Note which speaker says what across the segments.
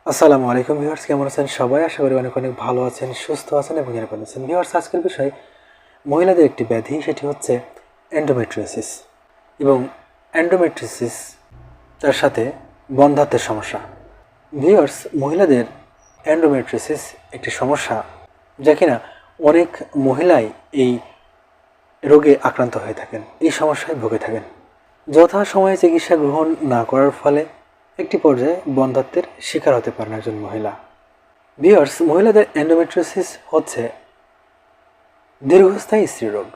Speaker 1: আসসালামু আলাইকুম ভিউয়ার্স, কেমন আছেন সবাই? আশা করি অনেক অনেক ভালো আছেন, সুস্থ আছেন এবং নিরাপদ আছেন। ভিউয়ার্স, আজকের বিষয় মহিলাদের একটি ব্যাধি, সেটি হচ্ছে এন্ডোমেট্রিওসিস এবং এন্ডোমেট্রিওসিস তার সাথে বন্ধ্যাত্বের সমস্যা। ভিউয়ার্স, মহিলাদের এন্ডোমেট্রিওসিস একটি সমস্যা যা কিনা অনেক মহিলাই এই রোগে আক্রান্ত হয়ে থাকেন, এই সমস্যায় ভুগে থাকেন। যথাসময়ে চিকিৎসা গ্রহণ না করার ফলে একটি পর্যায়ে বন্ধ্যাত্বের শিকার হতে পারেন একজন মহিলা। ভিউয়ার্স, মহিলাদের এন্ডোমেট্রিওসিস হচ্ছে দীর্ঘস্থায়ী স্ত্রীরোগ।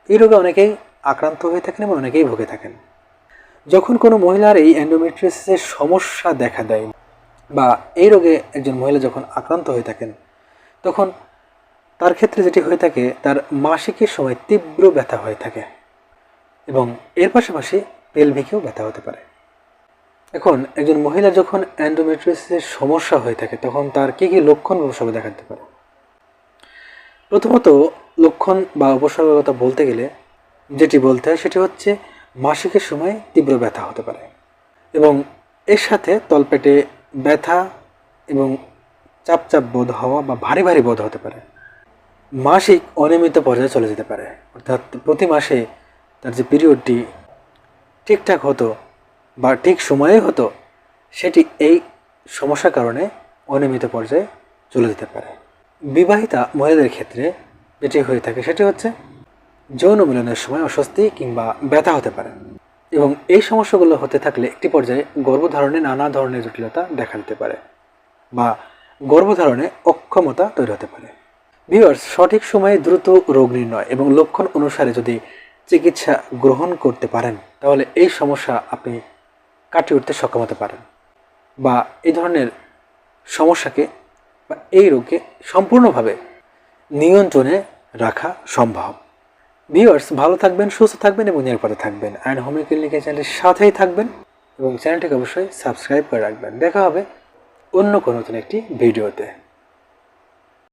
Speaker 1: এই রোগে অনেকেই আক্রান্ত হয়ে থাকেন এবং অনেকেই ভুগে থাকেন। যখন কোনো মহিলার এই এন্ডোমেট্রিওসিসের সমস্যা দেখা দেয় বা এই রোগে একজন মহিলা যখন আক্রান্ত হয়ে থাকেন, তখন তার ক্ষেত্রে যেটি হয়ে থাকে, তার মাসিকের সময় তীব্র ব্যথা হয়ে থাকে এবং এর পাশাপাশি পেলভিকেও ব্যথা হতে পারে। এখন একজন মহিলা যখন এন্ডোমেট্রিওসিসের সমস্যা হয়ে থাকে, তখন তার কী কী লক্ষণ উপসর্গ দেখা দিতে পারে? প্রথমত, লক্ষণ বা উপসর্গের কথা বলতে গেলে যেটি বলতে হয় সেটি হচ্ছে মাসিকের সময় তীব্র ব্যথা হতে পারে এবং এর সাথে তলপেটে ব্যথা এবং চাপ চাপ বোধ হওয়া বা ভারী ভারী বোধ হতে পারে। মাসিক অনিয়মিত পর্যায়ে চলে যেতে পারে, অর্থাৎ প্রতি মাসে তার যে পিরিয়ডটি ঠিকঠাক হতো বা ঠিক সময়ে হতো, সেটি এই সমস্যার কারণে অনিয়মিত পর্যায়ে চলে যেতে পারে। বিবাহিতা মহিলাদের ক্ষেত্রে যেটি হয়ে থাকে সেটি হচ্ছে যৌন মিলনের সময় অস্বস্তি কিংবা ব্যথা হতে পারে এবং এই সমস্যাগুলো হতে থাকলে একটি পর্যায়ে গর্ভধারণে নানা ধরনের জটিলতা দেখা দিতে পারে বা গর্ভধারণে অক্ষমতা তৈরি হতে পারে। ভিউয়ার্স, সঠিক সময়ে দ্রুত রোগ নির্ণয় এবং লক্ষণ অনুসারে যদি চিকিৎসা গ্রহণ করতে পারেন, তাহলে এই সমস্যা আপনি কাটিয়ে উঠতে সক্ষম হতে পারেন বা এই ধরনের সমস্যাকে বা এই রোগকে সম্পূর্ণভাবে নিয়ন্ত্রণে রাখা সম্ভব। ভিউয়ার্স, ভালো থাকবেন, সুস্থ থাকবেন এবং নিরাপদে থাকবেন। আয়ন হোমিও ক্লিনিকের চ্যানেলের সাথেই থাকবেন এবং চ্যানেলটিকে অবশ্যই সাবস্ক্রাইব করে রাখবেন। দেখা হবে অন্য কোনো নতুন একটি ভিডিওতে।